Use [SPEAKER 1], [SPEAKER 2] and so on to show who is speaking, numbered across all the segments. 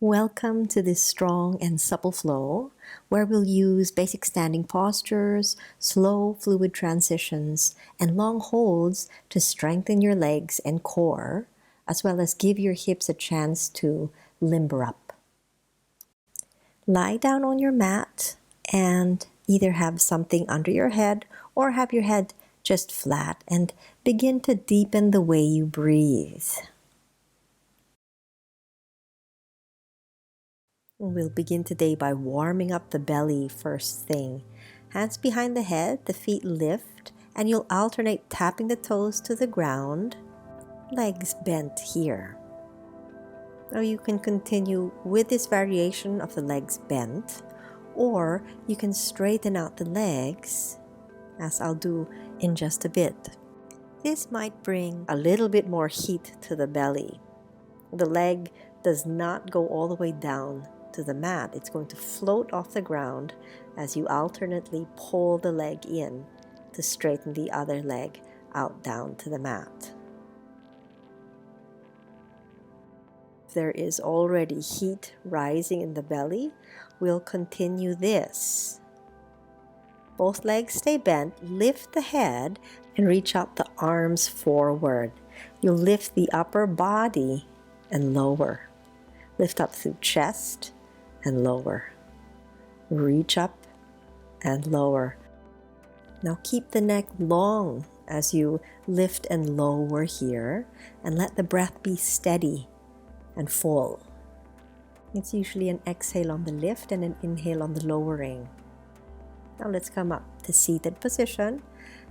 [SPEAKER 1] Welcome to this strong and supple flow where we'll use basic standing postures, slow fluid transitions, and long holds to strengthen your legs and core, as well as give your hips a chance to limber up. Lie down on your mat and either have something under your head or have your head just flat and begin to deepen the way you breathe. We'll begin today by warming up the belly first thing. Hands behind the head, the feet lift, and you'll alternate tapping the toes to the ground, legs bent here. Now you can continue with this variation of the legs bent, or you can straighten out the legs, as I'll do in just a bit. This might bring a little bit more heat to the belly. The leg does not go all the way down to the mat. It's going to float off the ground as you alternately pull the leg in to straighten the other leg out down to the mat. If there is already heat rising in the belly, we'll continue this. Both legs stay bent, lift the head, and reach out the arms forward. You'll lift the upper body and lower. Lift up through chest and lower. Reach up and lower. Now keep the neck long as you lift and lower here, and let the breath be steady and full. It's usually an exhale on the lift and an inhale on the lowering. Now let's come up to seated position,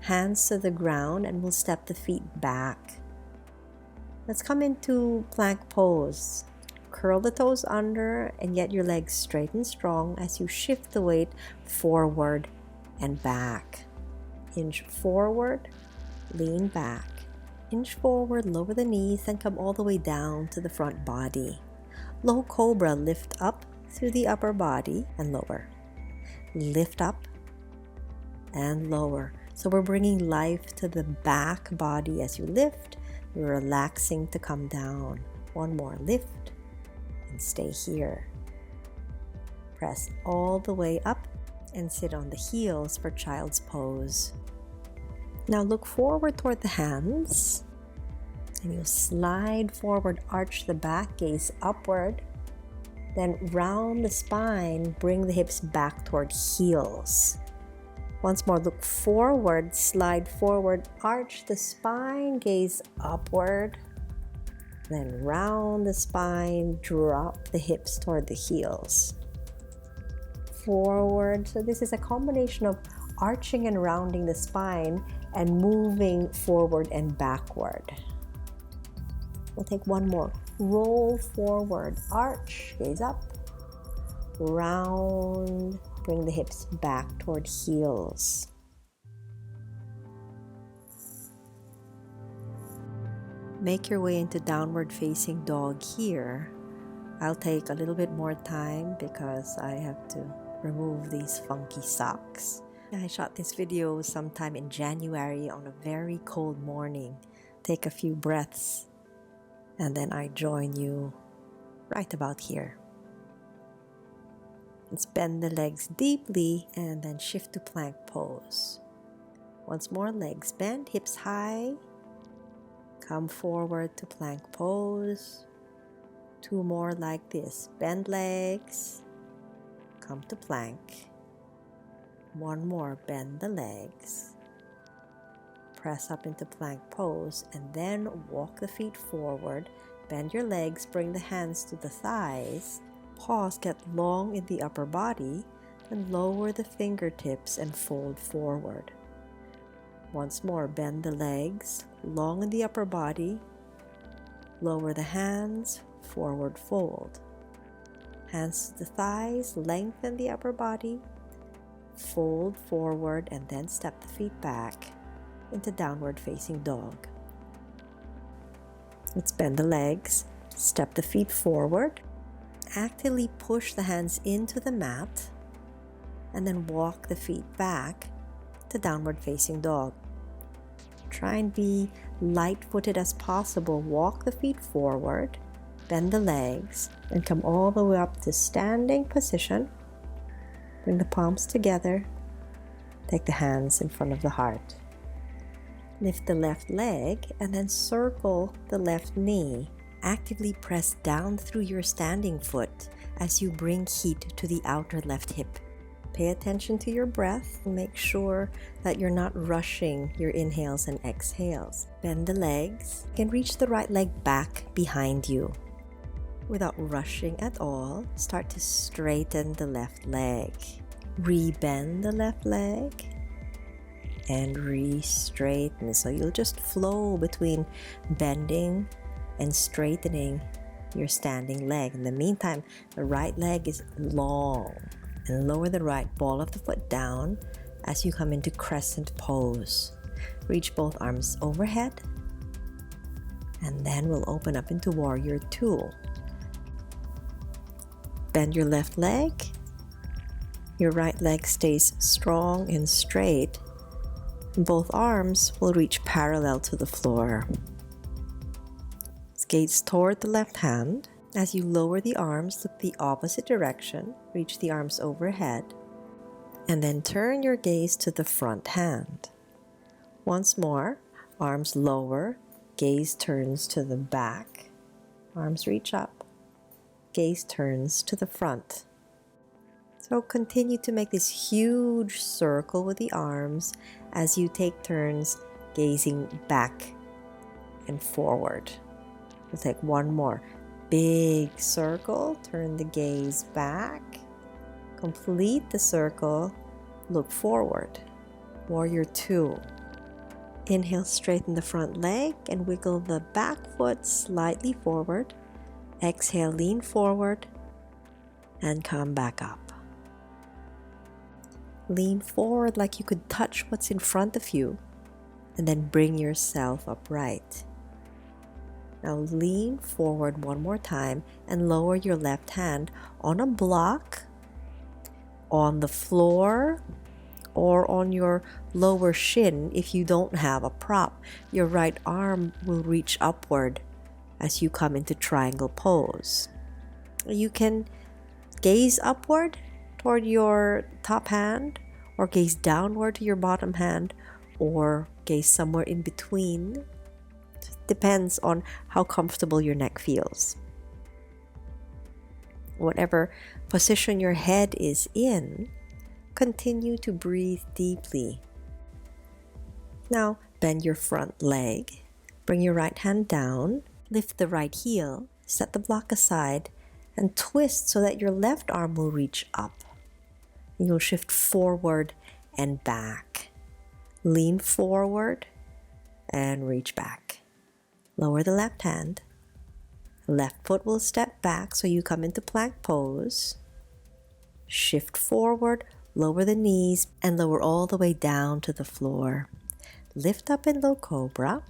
[SPEAKER 1] hands to the ground, and we'll step the feet back. Let's come into plank pose. Curl the toes under and get your legs straight and strong as you shift the weight forward and back. Inch forward, lean back. Inch forward, lower the knees, and come all the way down to the front body. Low cobra, lift up through the upper body and lower. Lift up and lower. So we're bringing life to the back body as you lift. You're relaxing to come down. One more, lift and stay here. Press all the way up and sit on the heels for child's pose. Now look forward toward the hands and you'll slide forward, arch the back, gaze upward, then round the spine, bring the hips back toward heels. Once more, look forward, slide forward, arch the spine, gaze upward, then round the spine, drop the hips toward the heels. Forward. So this is a combination of arching and rounding the spine and moving forward and backward. We'll take one more. Roll forward, arch, gaze up, round, bring the hips back toward heels. Make your way into downward facing dog here. I'll take a little bit more time because I have to remove these funky socks. I shot this video sometime in January on a very cold morning. Take a few breaths and then I join you right about here. Let's bend the legs deeply and then shift to plank pose. Once more, legs bent, hips high. Come forward to plank pose. Two more like this. Bend legs. Come to plank. One more, bend the legs. Press up into plank pose and then walk the feet forward. Bend your legs, bring the hands to the thighs. Pause, get long in the upper body, and lower the fingertips and fold forward. Once more, bend the legs, long in the upper body, lower the hands, forward fold. Hands to the thighs, lengthen the upper body, fold forward, and then step the feet back into downward facing dog. Let's bend the legs, step the feet forward, actively push the hands into the mat, and then walk the feet back to downward facing dog. Try and be light-footed as possible. Walk the feet forward, Bend the legs and come all the way up to standing position. Bring the palms together. Take the hands in front of the heart. Lift the left leg and then circle the left knee. Actively press down through your standing foot as you bring heat to the outer left hip. Pay attention to your breath and make sure that you're not rushing your inhales and exhales. Bend the legs and reach the right leg back behind you. Without rushing at all, start to straighten the left leg. Rebend the left leg and re-straighten. So you'll just flow between bending and straightening your standing leg. In the meantime, the right leg is long. And lower the right ball of the foot down as you come into crescent pose. Reach both arms overhead, and then we'll open up into Warrior Two. Bend your left leg. Your right leg stays strong and straight. Both arms will reach parallel to the floor. Gaze toward the left hand. As you lower the arms, look the opposite direction, reach the arms overhead, and then turn your gaze to the front hand. Once more, arms lower, gaze turns to the back, arms reach up, gaze turns to the front. So continue to make this huge circle with the arms as you take turns gazing back and forward. We'll take one more. Big circle, turn the gaze back, complete the circle, look forward. Warrior Two. Inhale, straighten the front leg and wiggle the back foot slightly forward. Exhale, lean forward and come back up. Lean forward like you could touch what's in front of you and then bring yourself upright. Now lean forward one more time and lower your left hand on a block, on the floor, or on your lower shin if you don't have a prop. Your right arm will reach upward as you come into triangle pose. You can gaze upward toward your top hand, or gaze downward to your bottom hand, or gaze somewhere in between. Depends on how comfortable your neck feels. Whatever position your head is in, continue to breathe deeply. Now, bend your front leg. Bring your right hand down. Lift the right heel. Set the block aside and twist so that your left arm will reach up. You'll shift forward and back. Lean forward and reach back. Lower the left hand. Left foot will step back so you come into plank pose. Shift forward, lower the knees, and lower all the way down to the floor. Lift up in low cobra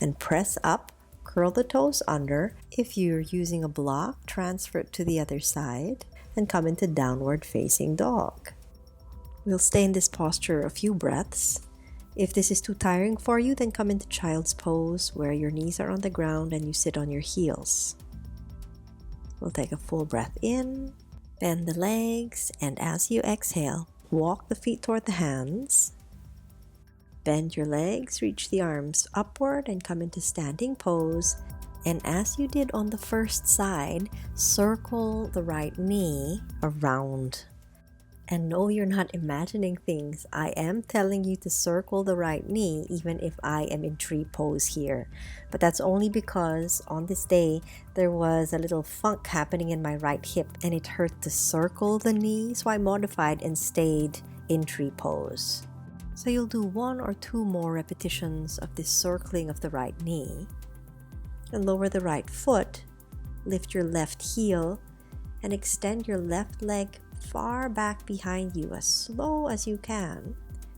[SPEAKER 1] and press up. Curl the toes under. If you're using a block, transfer it to the other side and come into downward facing dog. We'll stay in this posture a few breaths. If this is too tiring for you, then come into child's pose where your knees are on the ground and you sit on your heels. We'll take a full breath in, bend the legs, and as you exhale, walk the feet toward the hands. Bend your legs, reach the arms upward and come into standing pose. And as you did on the first side, circle the right knee around. And no, you're not imagining things. I am telling you to circle the right knee even if I am in tree pose here. But that's only because on this day, there was a little funk happening in my right hip and it hurt to circle the knee. So I modified and stayed in tree pose. So you'll do 1 or 2 more repetitions of this circling of the right knee. And lower the right foot. Lift your left heel and extend your left leg far back behind you as slow as you can.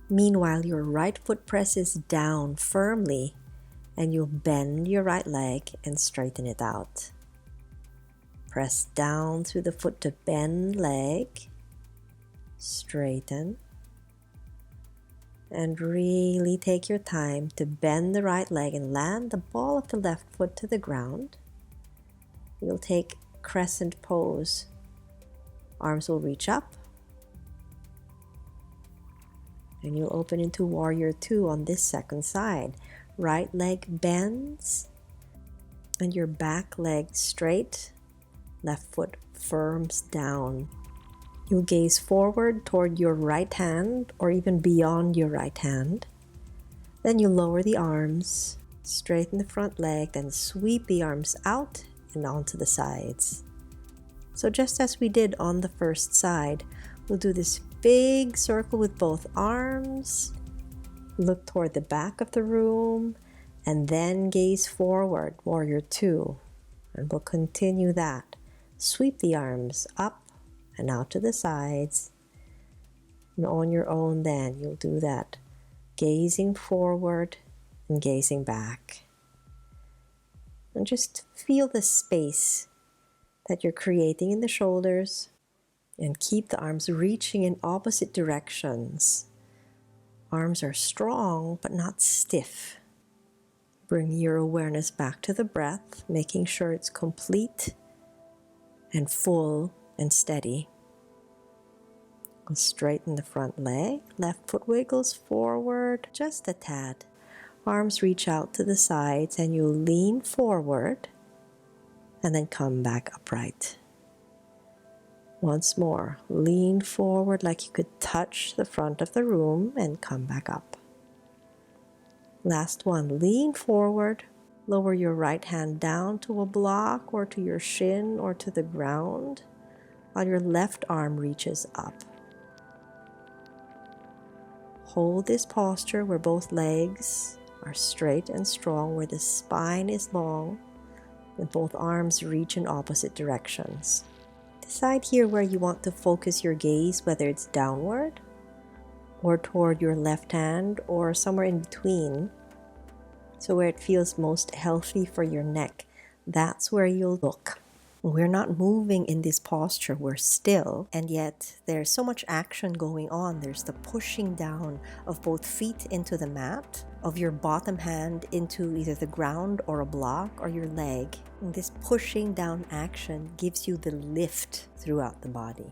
[SPEAKER 1] Meanwhile, your right foot presses down firmly and you'll bend your right leg and straighten it out. Press down through the foot to bend leg, straighten, and really take your time to bend the right leg and land the ball of the left foot to the ground. You'll take crescent pose. Arms will reach up. And you'll open into warrior two on this second side. Right leg bends and your back leg straight. Left foot firms down. You'll gaze forward toward your right hand or even beyond your right hand. Then you lower the arms, straighten the front leg, then sweep the arms out and onto the sides. So just as we did on the first side, we'll do this big circle with both arms, look toward the back of the room, and then gaze forward, warrior two. And we'll continue that. Sweep the arms up and out to the sides. And on your own then, you'll do that. Gazing forward and gazing back. And just feel the space that you're creating in the shoulders. And keep the arms reaching in opposite directions. Arms are strong but not stiff. Bring your awareness back to the breath, making sure it's complete and full and steady. We'll straighten the front leg. Left foot wiggles forward just a tad. Arms reach out to the sides and you'll lean forward and then come back upright. Once more, lean forward like you could touch the front of the room and come back up. Last one, lean forward. Lower your right hand down to a block or to your shin or to the ground while your left arm reaches up. Hold this posture where both legs are straight and strong, where the spine is long and both arms reach in opposite directions. Decide here where you want to focus your gaze, whether it's downward or toward your left hand or somewhere in between. So where it feels most healthy for your neck, that's where you'll look. We're not moving in this posture, we're still, and yet there's so much action going on. There's the pushing down of both feet into the mat, of your bottom hand into either the ground or a block or your leg. And this pushing down action gives you the lift throughout the body.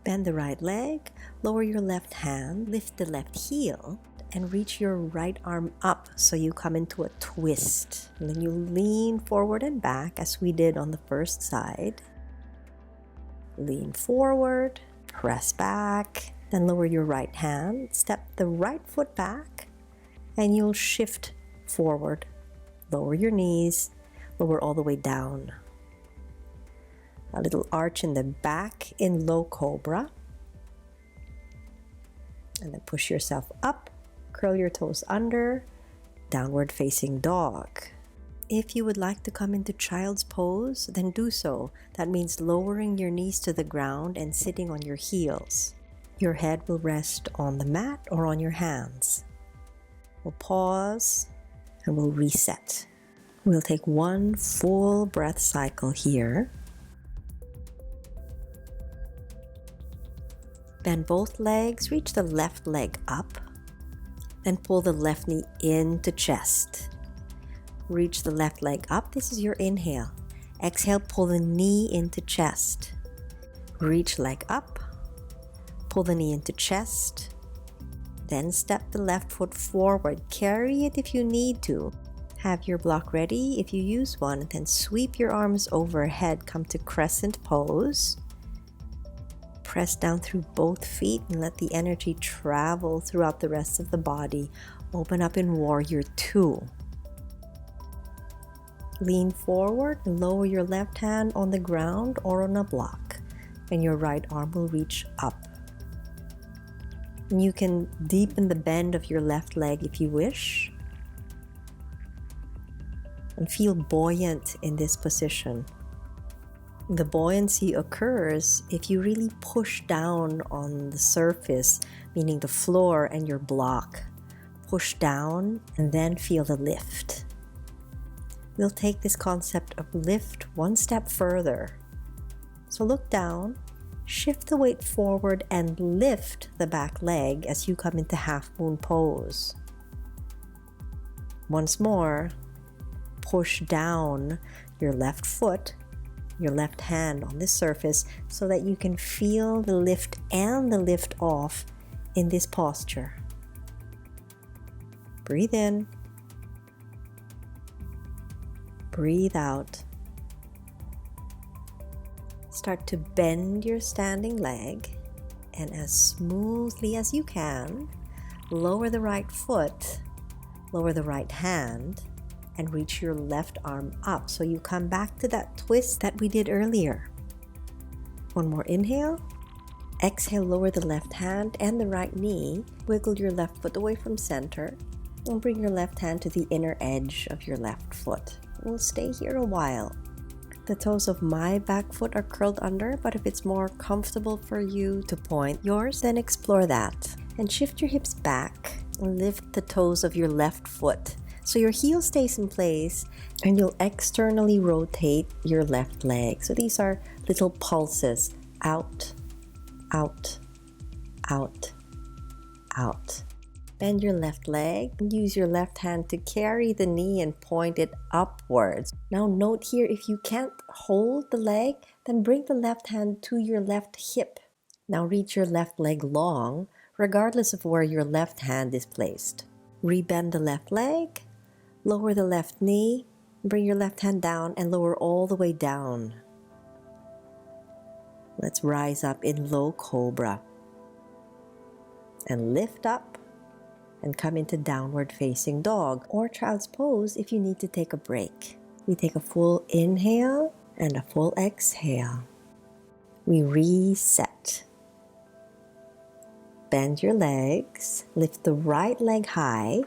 [SPEAKER 1] Bend the right leg, lower your left hand, lift the left heel, and reach your right arm up so you come into a twist. And then you lean forward and back as we did on the first side. Lean forward, press back, then lower your right hand, step the right foot back, and you'll shift forward. Lower your knees, lower all the way down. A little arch in the back in low cobra. And then push yourself up. Curl your toes under, downward facing dog. If you would like to come into child's pose, then do so. That means lowering your knees to the ground and sitting on your heels. Your head will rest on the mat or on your hands. We'll pause and we'll reset. We'll take one full breath cycle here. Bend both legs, reach the left leg up. Then pull the left knee into chest. Reach the left leg up. This is your inhale. Exhale, pull the knee into chest. Reach leg up. Pull the knee into chest. Then step the left foot forward. Carry it if you need to. Have your block ready if you use one. Then sweep your arms overhead. Come to crescent pose. Press down through both feet and let the energy travel throughout the rest of the body. Open up in warrior two. Lean forward and lower your left hand on the ground or on a block, and your right arm will reach up. And you can deepen the bend of your left leg if you wish, and feel buoyant in this position. The buoyancy occurs if you really push down on the surface, meaning the floor and your block. Push down and then feel the lift. We'll take this concept of lift one step further. So look down, shift the weight forward and lift the back leg as you come into half moon pose. Once more, push down your left foot your left hand on this surface so that you can feel the lift and the lift off in this posture. Breathe in. Breathe out. Start to bend your standing leg, and as smoothly as you can, lower the right foot, lower the right hand, and reach your left arm up. So you come back to that twist that we did earlier. One more inhale. Exhale, lower the left hand and the right knee. Wiggle your left foot away from center and bring your left hand to the inner edge of your left foot. We'll stay here a while. The toes of my back foot are curled under, but if it's more comfortable for you to point yours, then explore that. And shift your hips back and lift the toes of your left foot so your heel stays in place, and you'll externally rotate your left leg. So these are little pulses. Out, out, out, out. Bend your left leg and use your left hand to carry the knee and point it upwards. Now note here, if you can't hold the leg, then bring the left hand to your left hip. Now reach your left leg long, regardless of where your left hand is placed. Rebend the left leg, lower the left knee, bring your left hand down and lower all the way down. Let's rise up in low cobra and lift up and come into downward facing dog or child's pose if you need to take a break. We take a full inhale and a full exhale. We reset. Bend your legs, lift the right leg high,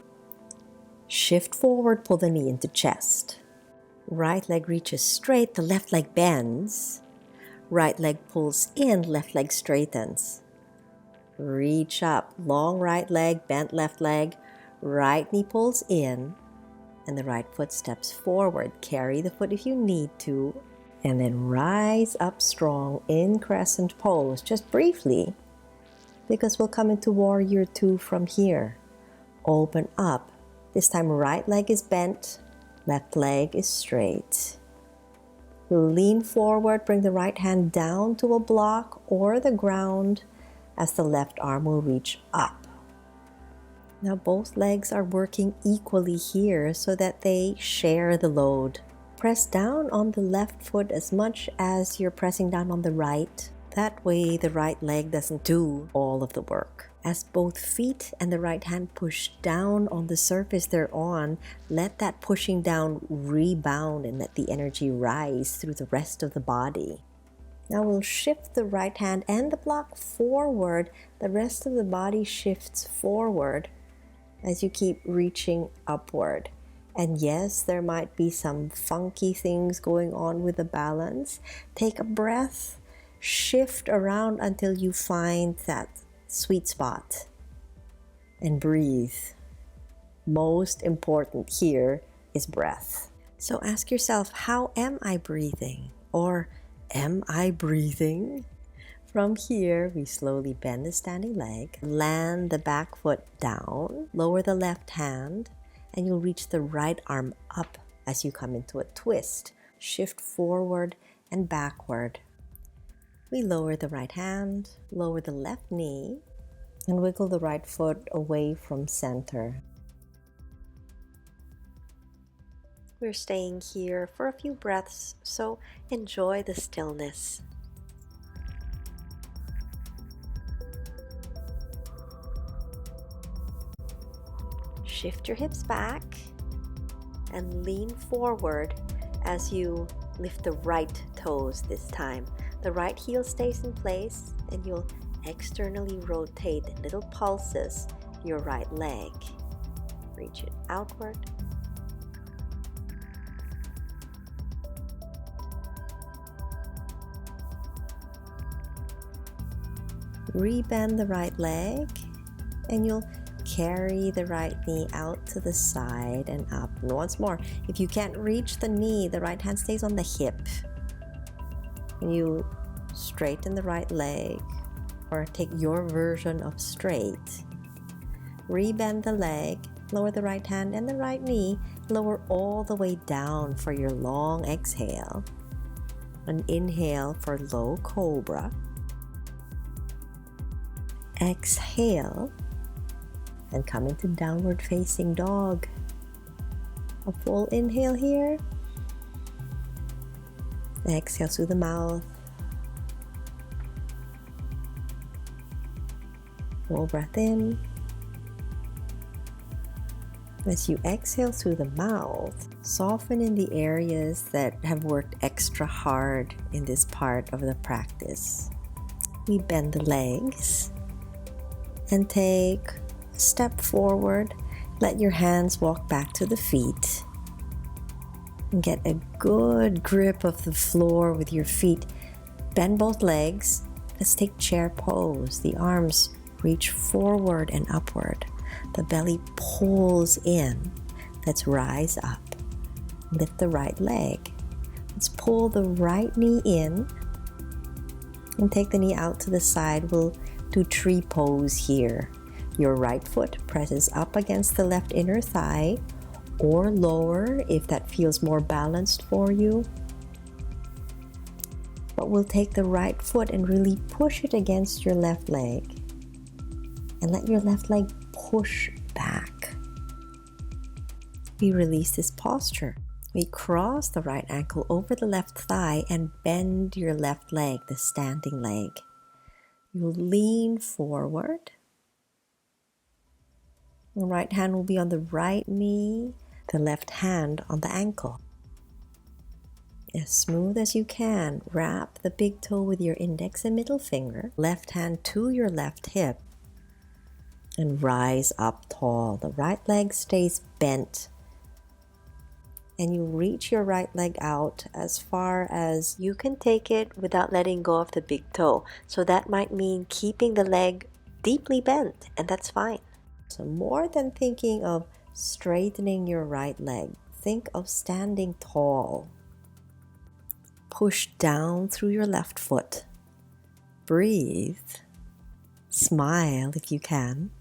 [SPEAKER 1] shift forward, pull the knee into chest. Right leg reaches straight, the left leg bends. Right leg pulls in, left leg straightens. Reach up, long right leg, bent left leg, right knee pulls in, and the right foot steps forward. Carry the foot if you need to, and then rise up strong in crescent pose, just briefly, because we'll come into warrior two from here. Open up. This time right leg is bent, left leg is straight. Lean forward, bring the right hand down to a block or the ground as the left arm will reach up. Now both legs are working equally here so that they share the load. Press down on the left foot as much as you're pressing down on the right. That way the right leg doesn't do all of the work. As both feet and the right hand push down on the surface they're on, let that pushing down rebound and let the energy rise through the rest of the body. Now we'll shift the right hand and the block forward. The rest of the body shifts forward as you keep reaching upward. And yes, there might be some funky things going on with the balance. Take a breath, shift around until you find that sweet spot, and breathe. Most important here is breath. So ask yourself, how am I breathing? Or am I breathing? From here, we slowly bend the standing leg, land the back foot down, lower the left hand, and you'll reach the right arm up as you come into a twist. Shift forward and backward. We lower the right hand, lower the left knee, and wiggle the right foot away from center. We're staying here for a few breaths, so enjoy the stillness. Shift your hips back and lean forward as you lift the right toes this time. The right heel stays in place and you'll externally rotate in little pulses your right leg. Reach it outward. Rebend the right leg and you'll carry the right knee out to the side and up. And once more, if you can't reach the knee, the right hand stays on the hip. And you straighten the right leg or take your version of straight. Rebend the leg, lower the right hand and the right knee, lower all the way down for your long exhale. An inhale for low cobra. Exhale and come into downward facing dog. A full inhale here. Exhale through the mouth. Full breath in. As you exhale through the mouth, soften in the areas that have worked extra hard in this part of the practice. We bend the legs and take a step forward. Let your hands walk back to the feet and get a good grip of the floor with your feet. Bend both legs. Let's take chair pose. The arms reach forward and upward. The belly pulls in. Let's rise up. Lift the right leg. Let's pull the right knee in and take the knee out to the side. We'll do tree pose here. Your right foot presses up against the left inner thigh or lower if that feels more balanced for you. But we'll take the right foot and really push it against your left leg and let your left leg push back. We release this posture. We cross the right ankle over the left thigh and bend your left leg, the standing leg. You'll lean forward. The right hand will be on the right knee, the left hand on the ankle. As smooth as you can, wrap the big toe with your index and middle finger, left hand to your left hip, and rise up tall. The right leg stays bent. And you reach your right leg out as far as you can take it without letting go of the big toe. So that might mean keeping the leg deeply bent, and that's fine. So more than thinking of straightening your right leg, think of standing tall. Push down through your left foot. Breathe. Smile if you can.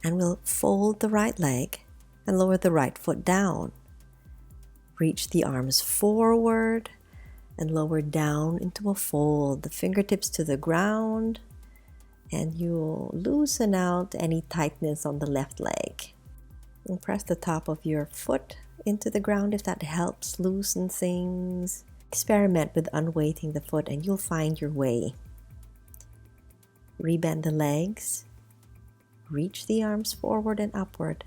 [SPEAKER 1] And we'll fold the right leg and lower the right foot down. Reach the arms forward and lower down into a fold, the fingertips to the ground, and you'll loosen out any tightness on the left leg. And press the top of your foot into the ground if that helps loosen things. Experiment with unweighting the foot and you'll find your way. Rebend the legs. Reach the arms forward and upward.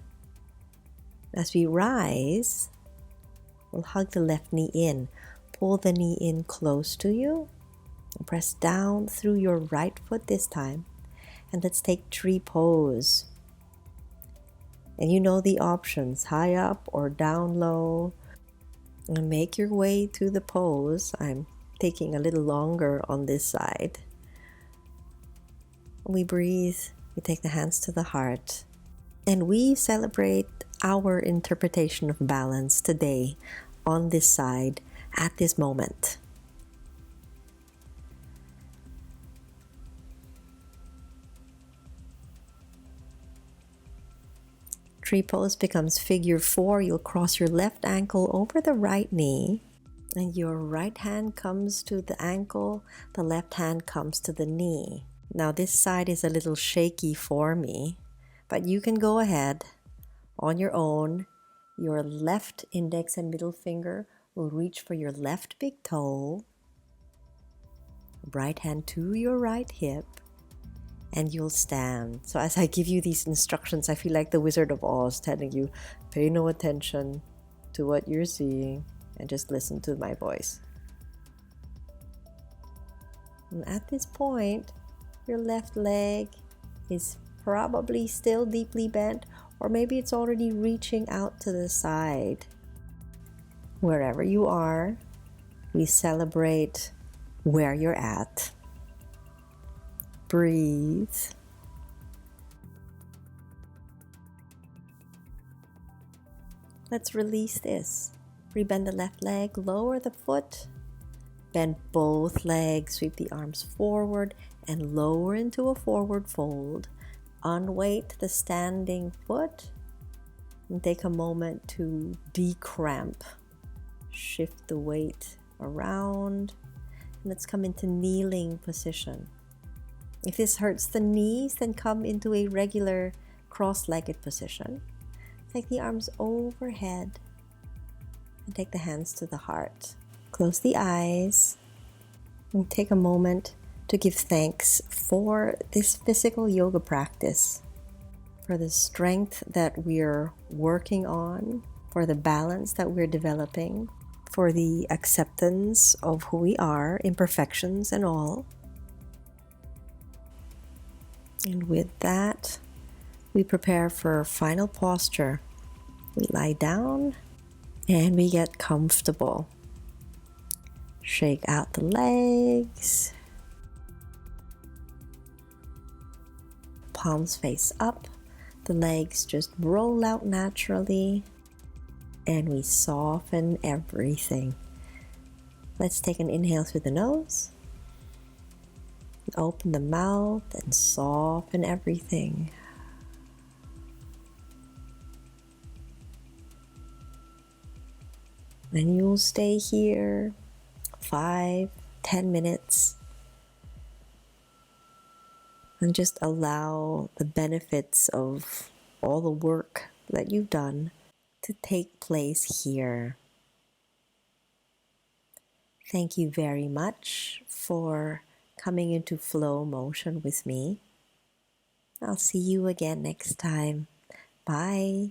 [SPEAKER 1] As we rise, we'll hug the left knee in. Pull the knee in close to you. And press down through your right foot this time. And let's take tree pose. And you know the options, high up or down low. And make your way to the pose. I'm taking a little longer on this side. We breathe. We take the hands to the heart, and we celebrate our interpretation of balance today on this side at this moment. Tree pose becomes figure 4. You'll cross your left ankle over the right knee, and your right hand comes to the ankle, the left hand comes to the knee. Now this side is a little shaky for me, but you can go ahead on your own. Your left index and middle finger will reach for your left big toe, right hand to your right hip, and you'll stand. So as I give you these instructions, I feel like the Wizard of Oz telling you, pay no attention to what you're seeing and just listen to my voice. And at this point, your left leg is probably still deeply bent, or maybe it's already reaching out to the side. Wherever you are, we celebrate where you're at. Breathe. Let's release this. Rebend the left leg, lower the foot. Bend both legs, sweep the arms forward and lower into a forward fold. Unweight the standing foot and take a moment to decramp. Shift the weight around. Let's come into kneeling position. If this hurts the knees, then come into a regular cross-legged position. Take the arms overhead and take the hands to the heart. Close the eyes and take a moment to give thanks for this physical yoga practice, for the strength that we're working on, for the balance that we're developing, for the acceptance of who we are, imperfections and all. And with that, we prepare for final posture. We lie down and we get comfortable. Shake out the legs. Palms face up. The legs just roll out naturally. And we soften everything. Let's take an inhale through the nose. Open the mouth and soften everything. And you'll stay here 5-10 minutes and just allow the benefits of all the work that you've done to take place here. Thank you very much for coming into flow motion with me. I'll see you again next time. Bye.